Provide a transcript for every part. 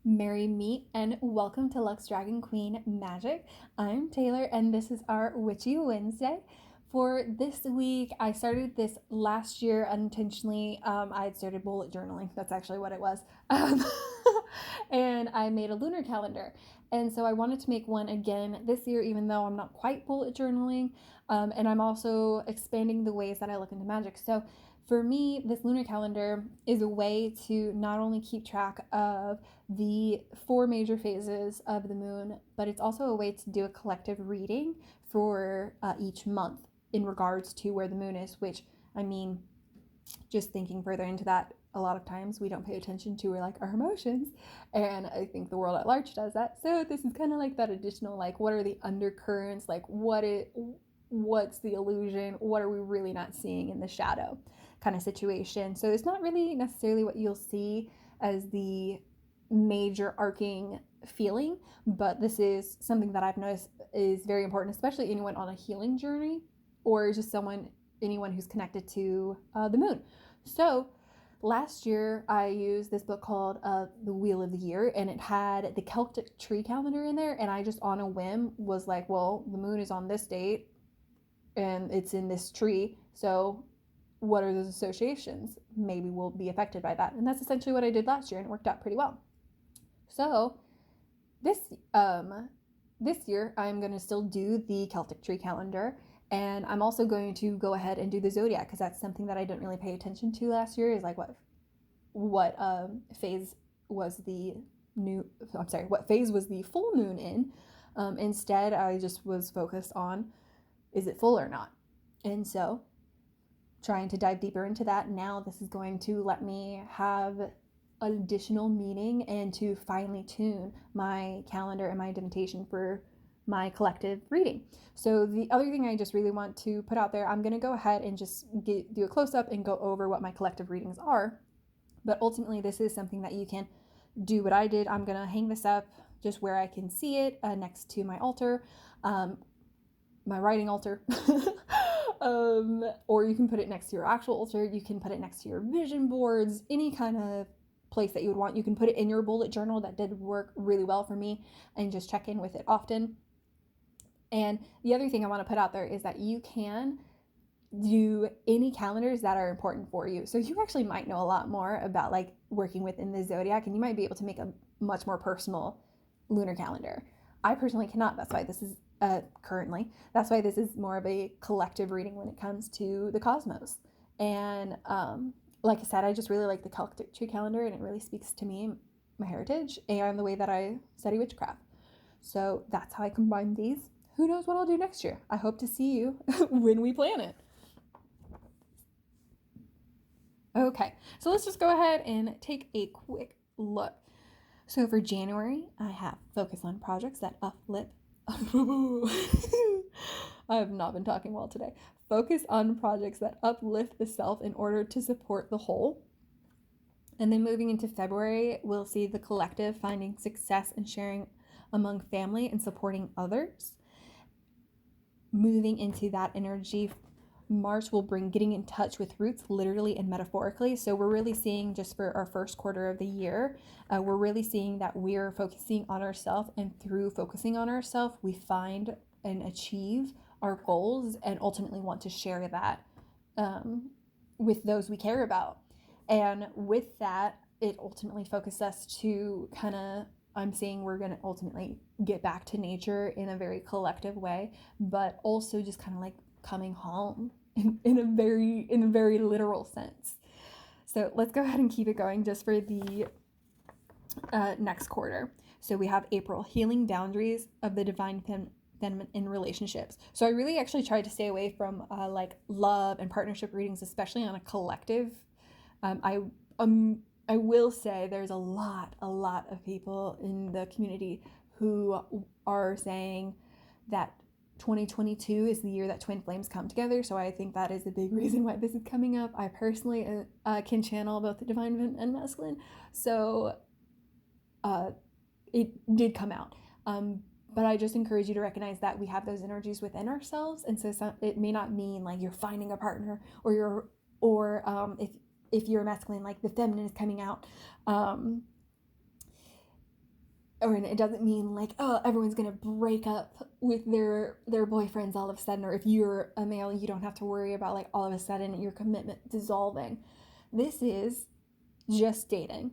Merry meet and welcome to Lux Dragon Queen Magic. I'm Taylor and this is our Witchy Wednesday. For this week, I started this last year unintentionally. I had started bullet journaling. That's actually what it was. And I made a lunar calendar. And so I wanted to make one again this year, even though I'm not quite bullet journaling. And I'm also expanding the ways that I look into magic. So for me, this lunar calendar is a way to not only keep track of the 4 major phases of the moon, but it's also a way to do a collective reading for each month in regards to where the moon is, which, I mean, just thinking further into that, a lot of times we don't pay attention to our emotions, and I think the world at large does that. So this is kind of like that additional, what are the undercurrents, what's the illusion, what are we really not seeing in the shadow kind of situation. So it's not really necessarily what you'll see as the major arcing feeling, but this is something that I've noticed is very important, especially anyone on a healing journey or just anyone who's connected to the moon. So last year I used this book called The Wheel of the Year, and it had the Celtic Tree Calendar in there, and I just on a whim was like, well, the moon is on this date and it's in this tree, so what are those associations? Maybe we'll be affected by that. And that's essentially what I did last year, and it worked out pretty well. So this year I'm going to still do the Celtic Tree Calendar, and I'm also going to go ahead and do the zodiac, because that's something that I didn't really pay attention to last year, is like what phase was the what phase was the full moon in. Instead, I just was focused on, is it full or not? And so trying to dive deeper into that now, this is going to let me have additional meaning and to finely tune my calendar and my indentation for my collective reading. So the other thing I just really want to put out there, I'm going to go ahead and just do a close-up and go over what my collective readings are. But ultimately, this is something that you can do what I did. I'm going to hang this up just where I can see it, next to my altar, my writing altar. Or you can put it next to your actual altar. You can put it next to your vision boards, any kind of place that you would want. You can put it in your bullet journal. That did work really well for me, and just check in with it often. And the other thing I want to put out there is that you can do any calendars that are important for you. So you actually might know a lot more about working within the zodiac, and you might be able to make a much more personal lunar calendar. I personally cannot. That's why this is that's why this is more of a collective reading when it comes to the cosmos. And like I said, I just really like the Celtic Tree Calendar, and it really speaks to me, my heritage, and the way that I study witchcraft. So that's how I combine these. Who knows what I'll do next year? I hope to see you when we plan it. Okay, so let's just go ahead and take a quick look. So for January, I have focus on projects that uplift. I have not been talking well today. Focus on projects that uplift the self in order to support the whole. And then moving into February, we'll see the collective finding success and sharing among family and supporting others. Moving into that energy, March will bring getting in touch with roots, literally and metaphorically. So we're really seeing, just for our first quarter of the year, we're really seeing that we're focusing on ourselves, and through focusing on ourselves, we find and achieve our goals, and ultimately want to share that with those we care about. And with that, it ultimately focuses us to I'm saying we're going to ultimately get back to nature in a very collective way, but also just coming home in a very literal sense. So let's go ahead and keep it going just for the next quarter. So we have April, healing boundaries of the divine feminine in relationships. So I really actually tried to stay away from love and partnership readings, especially on a collective. I will say there's a lot of people in the community who are saying that 2022 is the year that twin flames come together. So I think that is a big reason why this is coming up. I personally can channel both the divine feminine and masculine. So it did come out. But I just encourage you to recognize that we have those energies within ourselves. And so it may not mean you're finding a partner, or if you're masculine, the feminine is coming out. or it doesn't mean like, oh, everyone's gonna break up with their boyfriends all of a sudden, or if you're a male, you don't have to worry about like all of a sudden your commitment dissolving. This is just dating.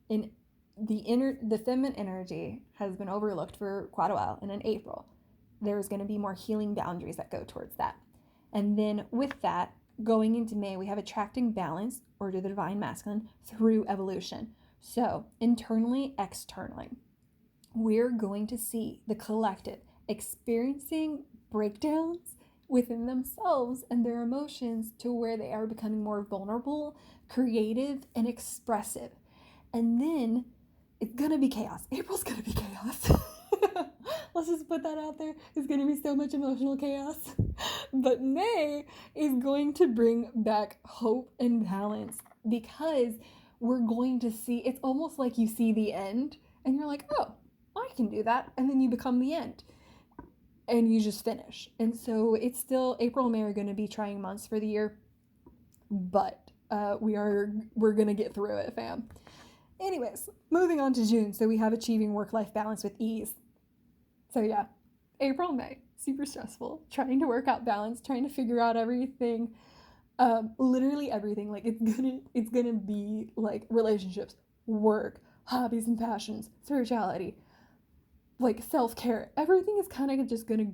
In the feminine energy has been overlooked for quite a while, and in April there's going to be more healing boundaries that go towards that. And then with that, going into May, we have attracting balance, or to the divine masculine, through evolution. So internally, externally, we're going to see the collective experiencing breakdowns within themselves and their emotions to where they are becoming more vulnerable, creative, and expressive. And then it's gonna be chaos. April's gonna be chaos. Let's just put that out there. It's gonna be so much emotional chaos. But May is going to bring back hope and balance, because we're going to see, it's almost like you see the end and you're like, oh, I can do that. And then you become the end and you just finish. And so it's still, April and May are going to be trying months for the year, but we're going to get through it, fam. Anyways, moving on to June. So we have achieving work-life balance with ease. So yeah, April, May, super stressful, trying to work out balance, trying to figure out everything, literally everything. Like it's gonna be like relationships, work, hobbies and passions, spirituality, like self-care. Everything is kind of just gonna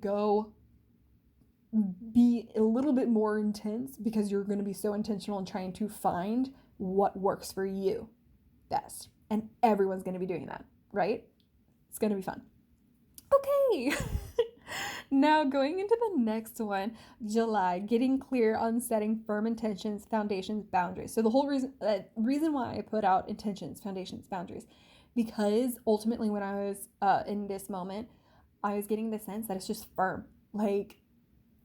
be a little bit more intense, because you're going to be so intentional in trying to find what works for you best. And everyone's going to be doing that, right? It's going to be fun. Okay. Now going into the next one, July, getting clear on setting firm intentions, foundations, boundaries. So the whole reason why I put out intentions, foundations, boundaries, because ultimately when I was in this moment, I was getting the sense that it's just firm. Like,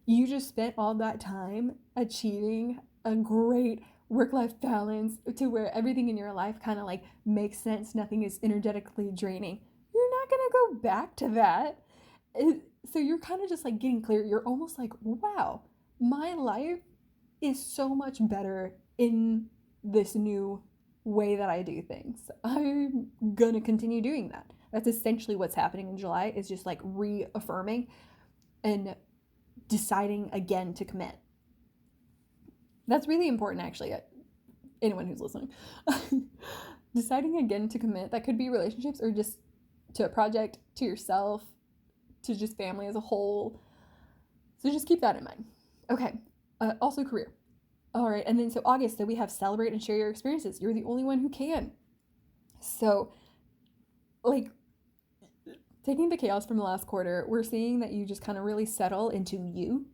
you just spent all that time achieving a great work-life balance to where everything in your life kind of like makes sense. Nothing is energetically draining. You're not going to go back to that. So you're kind of just like getting clear. You're almost like, wow, my life is so much better in this new way that I do things. I'm going to continue doing that. That's essentially what's happening in July, is just like reaffirming and deciding again to commit. That's really important, actually. Anyone who's listening. Deciding again to commit. That could be relationships, or just to a project, to yourself, to just family as a whole. So just keep that in mind. Okay. Also career. All right. And then so August, so we have celebrate and share your experiences. You're the only one who can. So like, taking the chaos from the last quarter, we're seeing that you just kind of really settle into you.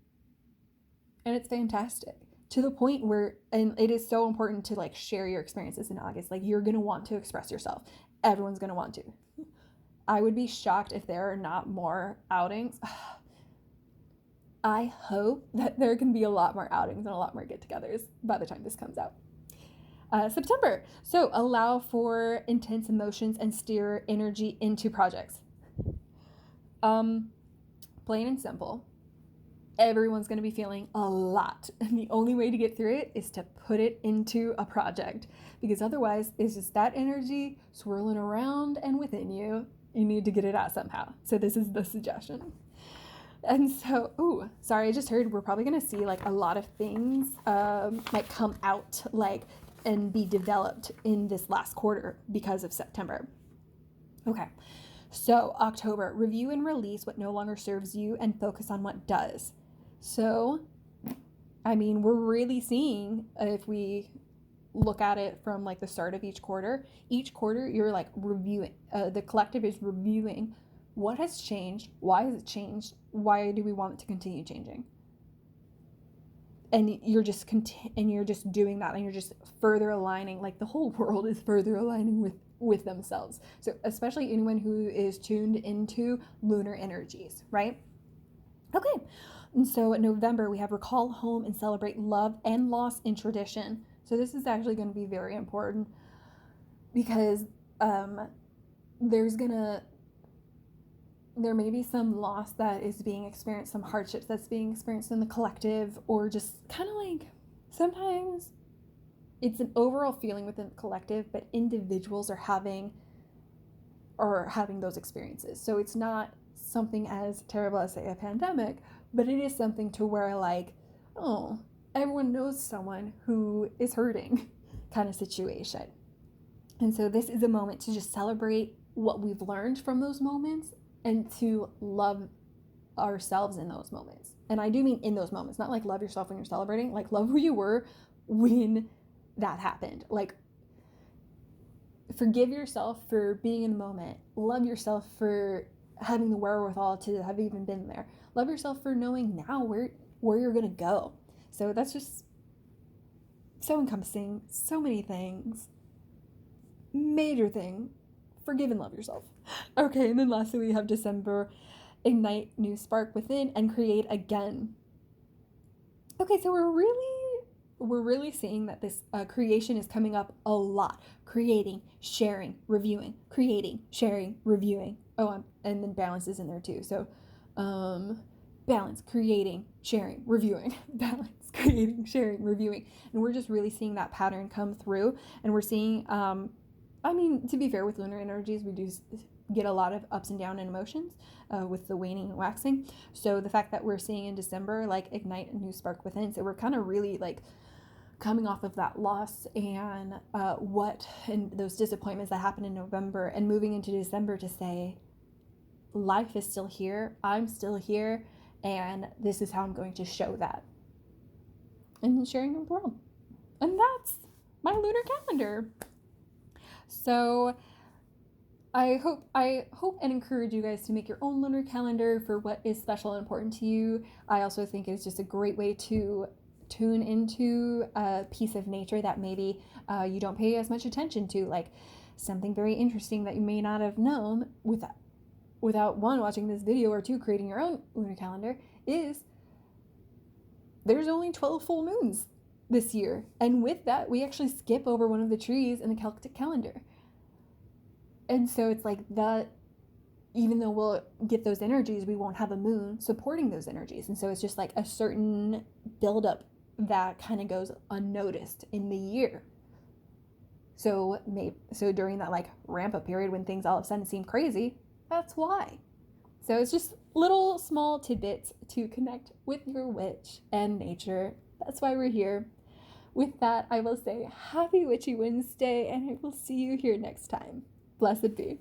And it's fantastic, to the point where, and it is so important to like share your experiences in August. Like, you're going to want to express yourself. Everyone's going to want to. I would be shocked if there are not more outings. I hope that there can be a lot more outings and a lot more get-togethers by the time this comes out. September. So allow for intense emotions and steer energy into projects. Plain and simple, everyone's going to be feeling a lot, and the only way to get through it is to put it into a project, because otherwise it's just that energy swirling around and within you. You need to get it out somehow. So this is the suggestion. And so, I just heard we're probably going to see like a lot of things like come out like and be developed in this last quarter because of September. Okay. So October, review and release what no longer serves you and focus on what does. So, I mean, we're really seeing, if we look at it from like the start of each quarter you're like reviewing, the collective is reviewing what has changed, why has it changed, why do we want it to continue changing. And you're just doing that, and you're just further aligning, like the whole world is further aligning with themselves. So especially anyone who is tuned into lunar energies, right? Okay. And so in November, we have recall home and celebrate love and loss in tradition. So this is actually going to be very important, because there may be some loss that is being experienced, some hardships that's being experienced in the collective, or just kind of like, sometimes it's an overall feeling within the collective, but individuals are having are having those experiences. So it's not something as terrible as, say, a pandemic, but it is something to where, like, oh, everyone knows someone who is hurting kind of situation. And so this is a moment to just celebrate what we've learned from those moments and to love ourselves in those moments. And I do mean in those moments, not like love yourself when you're celebrating, like love who you were when that happened. Like, forgive yourself for being in the moment. Love yourself for having the wherewithal to have even been there. Love yourself for knowing now where you're gonna go. So that's just so encompassing, so many things. Major thing, forgive and love yourself. Okay, and then lastly we have December, ignite new spark within and create again. Okay, so we're really seeing that this creation is coming up a lot. Creating, sharing, reviewing, creating, sharing, reviewing. Oh, and then balance is in there too. So balance, creating, sharing, reviewing. Balance, creating, sharing, reviewing. And we're just really seeing that pattern come through. And we're seeing, to be fair, with lunar energies, we do get a lot of ups and downs in emotions with the waning and waxing. So the fact that we're seeing in December, like, ignite a new spark within. So we're kind of really, like, coming off of that loss and and those disappointments that happened in November and moving into December to say, life is still here, I'm still here, and this is how I'm going to show that. And sharing with the world. And that's my lunar calendar. So I hope and encourage you guys to make your own lunar calendar for what is special and important to you. I also think it's just a great way to tune into a piece of nature that maybe you don't pay as much attention to, like something very interesting that you may not have known without one, watching this video, or two, creating your own lunar calendar, is there's only 12 full moons this year. And with that, we actually skip over one of the trees in the Celtic calendar. And so it's like that, even though we'll get those energies, we won't have a moon supporting those energies. And so it's just like a certain buildup that kind of goes unnoticed in the year. So during that, like, ramp up period when things all of a sudden seem crazy, that's why. So it's just little small tidbits to connect with your witch and nature. That's why we're here. With that, I will say happy Witchy Wednesday, and I will see you here next time. Blessed be.